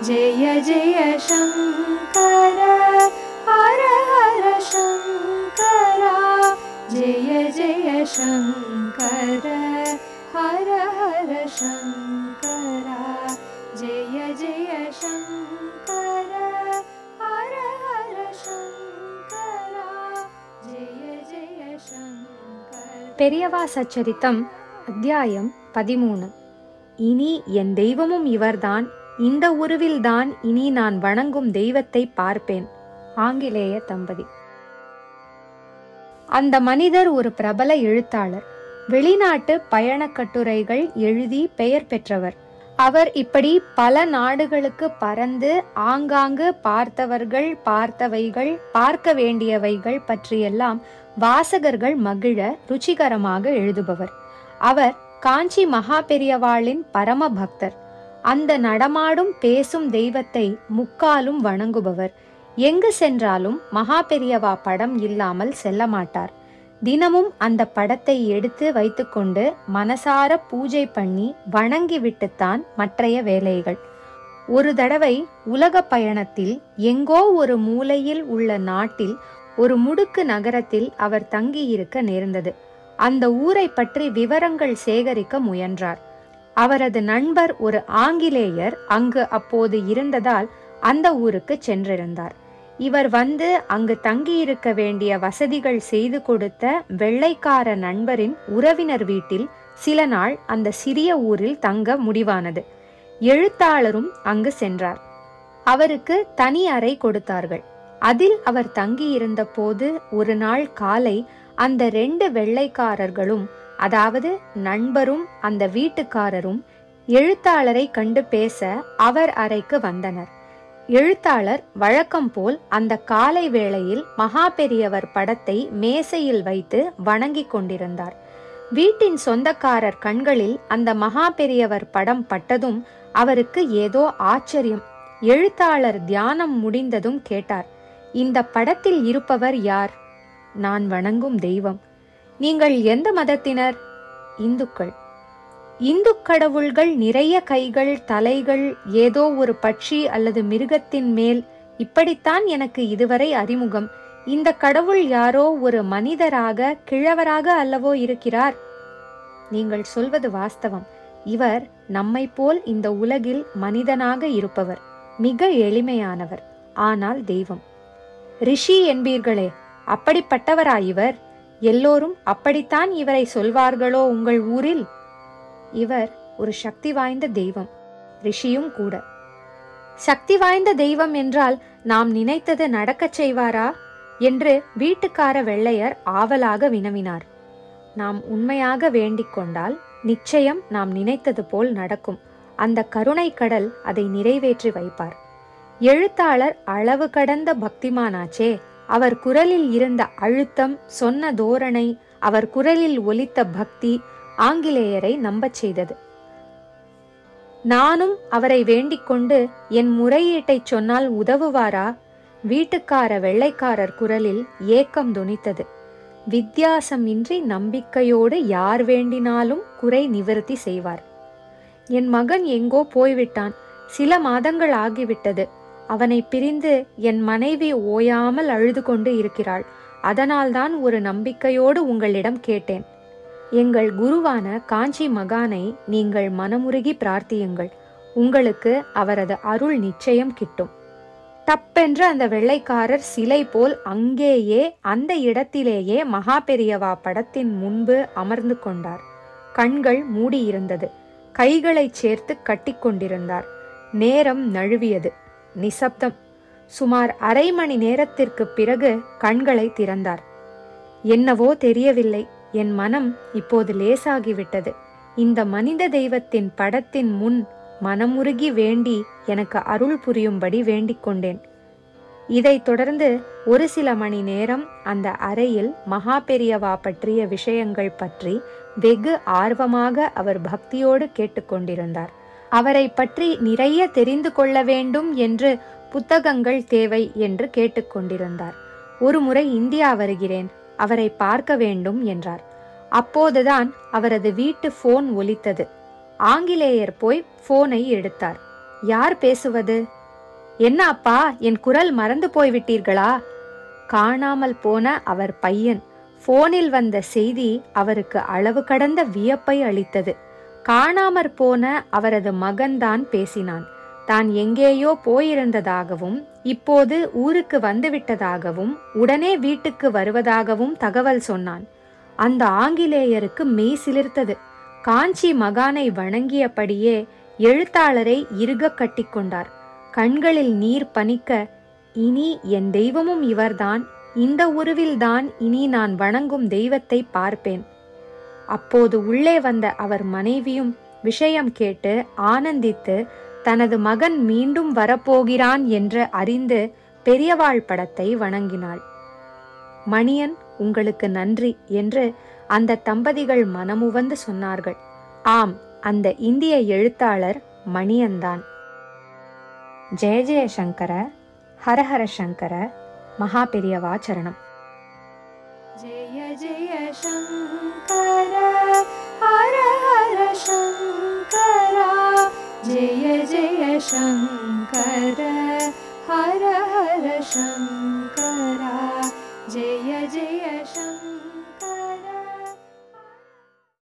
जय जय शंकर हर हर शंकरा जय जय शंकर हर हर शंकरा जय जय शंकर हर हर शंकरा जय जय शंकर. பெரியவா சச்சரித்தம் அத்தியாயம் 13. இனி என் தெய்வமும் இவர்தான், இந்த உருவில்தான் இனி நான் வணங்கும் தெய்வத்தை பார்ப்பேன். ஆங்கிலேய தம்பதி. அந்த மனிதர் ஒரு பிரபல எழுத்தாளர். வெளிநாட்டு பயண கட்டுரைகள் எழுதி பெயர் பெற்றவர். அவர் இப்படி பல நாடுகளுக்கு பறந்து ஆங்காங்கு பார்த்தவர்கள், பார்த்தவைகள், பார்க்க வேண்டியவைகள் பற்றியெல்லாம் வாசகர்கள் மகிழ ருச்சிகரமாக எழுதுபவர். அவர் காஞ்சி மகா பெரியவாளின் பரம பக்தர். அந்த நடமாடும் பேசும் தெய்வத்தை முக்காலும் வணங்குபவர். எங்கு சென்றாலும் மகா பெரியவா படம் இல்லாமல் செல்ல மாட்டார். தினமும் அந்த படத்தை எடுத்து வைத்துக்கொண்டு மனசார பூஜை பண்ணி வணங்கி விட்டுத்தான் மற்றைய வேலைகள். ஒரு தடவை உலக பயணத்தில் எங்கோ ஒரு மூலையில் உள்ள நாட்டில் ஒரு முடுக்கு நகரத்தில் அவர் தங்கியிருக்க நேர்ந்தது. அந்த ஊரை பற்றி விவரங்கள் சேகரிக்க முயன்றார். அவரது நண்பர் ஒரு ஆங்கிலேயர் அங்கு அப்போது இருந்ததால் அந்த ஊருக்கு சென்றிருந்தார். இவர் வந்து அங்கு தங்கியிருக்க வேண்டிய வசதிகள் செய்து கொடுத்த வெள்ளைக்கார நண்பரின் உறவினர் வீட்டில் சில நாள் அந்த சிறிய ஊரில் தங்க முடிவானது. எழுத்தாளரும் அங்கு சென்றார். அவருக்கு தனி அறை கொடுத்தார்கள். அதில் அவர் தங்கியிருந்த போது ஒரு நாள் காலை அந்த 2 வெள்ளைக்காரர்களும், அதாவது நண்பரும் அந்த வீட்டுக்காரரும், எழுத்தாளரை கண்டு பேச அவர் அறைக்கு வந்தனர். எழுத்தாளர் வழக்கம் போல் அந்த காலை வேளையில் மகா பெரியவர் படத்தை மேசையில் வைத்து வணங்கி கொண்டிருந்தார். வீட்டின் சொந்தக்காரர் கண்களில் அந்த மகா பெரியவர் படம் பட்டதும் அவருக்கு ஏதோ ஆச்சரியம். எழுத்தாளர் தியானம் முடிந்ததும் கேட்டார், இந்த படத்தில் இருப்பவர் யார்? நான் வணங்கும் தெய்வம். நீங்கள் எந்த மதத்தினர்? இந்துக்கள். இந்து கடவுள்கள் நிறைய கைகள், தலைகள், ஏதோ ஒரு பட்சி அல்லது மிருகத்தின் மேல், இப்படித்தான் எனக்கு இதுவரை அறிமுகம். இந்த கடவுள் யாரோ ஒரு மனிதராக, கிழவராக அல்லவோ இருக்கிறார்? நீங்கள் சொல்வது வாஸ்தவம். இவர் நம்மை போல் இந்த உலகில் மனிதனாக இருப்பவர். மிக எளிமையானவர், ஆனால் தெய்வம். ரிஷி என்பீர்களே, அப்படிப்பட்டவரா இவர்? எல்லோரும் அப்படித்தான் இவரை சொல்வார்களோ உங்கள் ஊரில்? இவர் ஒரு சக்தி வாய்ந்த தெய்வம், ரிஷியும் கூட. சக்தி வாய்ந்த தெய்வம் என்றால் நாம் நினைத்தது நடக்கச் செய்வாரா என்று வீட்டுக்கார வெள்ளையர் ஆவலாக வினவினார். நாம் உண்மையாக வேண்டிக் கொண்டால் நிச்சயம் நாம் நினைத்தது போல் நடக்கும். அந்த கருணை கடல் அதை நிறைவேற்றி வைப்பார். எழுத்தாளர் அளவு கடந்த பக்திமானாச்சே. அவர் குரலில் இருந்த அழுத்தம், சொன்ன தோரணை, அவர் குரலில் ஒலித்த பக்தி ஆங்கிலேயரை நம்பச் செய்தது. நானும் அவரை வேண்டிக் கொண்டு என் முறையீட்டை சொன்னால் உதவுவாரா? வீட்டுக்கார வெள்ளைக்காரர் குரலில் ஏக்கம் தொனித்தது. வித்தியாசமின்றி நம்பிக்கையோடு யார் வேண்டினாலும் குறை நிவர்த்தி செய்வார். என் மகன் எங்கோ போய்விட்டான். சில மாதங்கள் ஆகிவிட்டது. அவனை பிரிந்து என் மனைவி ஓயாமல் அழுது கொண்டு இருக்கிறாள். அதனால்தான் ஒரு நம்பிக்கையோடு உங்களிடம் கேட்டேன். எங்கள் குருவான காஞ்சி மகானை நீங்கள் மனமுருகி பிரார்த்தியுங்கள். உங்களுக்கு அவரது அருள் நிச்சயம் கிட்டும். தப்பென்று அந்த வெள்ளைக்காரர் சிலை போல் அங்கேயே அந்த இடத்திலேயே மகா பெரியவா படத்தின் முன்பு அமர்ந்து கொண்டார். கண்கள் மூடியிருந்தது. கைகளை சேர்த்து கட்டிக்கொண்டிருந்தார். நேரம் நழுவியது. நிசப்தம். சுமார் அரை மணி நேரத்திற்கு பிறகு கண்களை திறந்தார். என்னவோ தெரியவில்லை, என் மனம் இப்போது லேசாகிவிட்டது. இந்த மனித தெய்வத்தின் படத்தின் முன் மனமுருகி வேண்டி எனக்கு அருள் புரியும்படி வேண்டிக் கொண்டேன். இதைத் தொடர்ந்து ஒரு சில மணி நேரம் அந்த அறையில் மகா பெரியவா பற்றிய விஷயங்கள் பற்றி வெகு ஆர்வமாக அவர் பக்தியோடு கேட்டுக்கொண்டிருந்தார். அவரை பற்றி நிறைய தெரிந்து கொள்ள வேண்டும் என்று புத்தகங்கள் தேவை என்று கேட்டுக்கொண்டிருந்தார். ஒரு முறை இந்தியா வருகிறேன், அவரை பார்க்க வேண்டும் என்றார். அப்போதுதான் அவரது வீட்டு போன் ஒலித்தது. ஆங்கிலேயர் போய் போனை எடுத்தார். யார் பேசுவது? என்ன அப்பா, என் குரல் மறந்து போய்விட்டீர்களா? காணாமல் போன அவர் பையன். போனில் வந்த செய்தி அவருக்கு அளவு கடந்த வியப்பை அளித்தது. காணாமற் போன அவரது மகன்தான் பேசினான். தான் எங்கேயோ போயிருந்ததாகவும் இப்போது ஊருக்கு வந்துவிட்டதாகவும் உடனே வீட்டுக்கு வருவதாகவும் தகவல் சொன்னான். அந்த ஆங்கிலேயருக்கு மெய் சிலிர்த்தது. காஞ்சி மகானை வணங்கியபடியே எழுத்தாளரை இறுக கட்டிக்கொண்டார். கண்களில் நீர் பனிக்க, இனி என் தெய்வமும் இவர்தான், இந்த உருவில்தான் இனி நான் வணங்கும் தெய்வத்தை பார்ப்பேன். அப்போது உள்ளே வந்த அவர் மனைவியும் விஷயம் கேட்டு ஆனந்தித்து தனது மகன் மீண்டும் வரப்போகிறான் என்று அறிந்து பெரியவாள் படத்தை வணங்கினாள். மணியன், உங்களுக்கு நன்றி என்று அந்த தம்பதிகள் மனமுவந்து சொன்னார்கள். ஆம், அந்த இந்திய எழுத்தாளர் மணியன்தான். ஜெய ஜெய சங்கர, ஹரஹர சங்கர, மகா பெரியவா சரணம். ஜெய ஜெய சங்கர, ஹர ஹர சங்கர, ஜெய ஜெய சங்கர, ஹர ஹர சங்கர.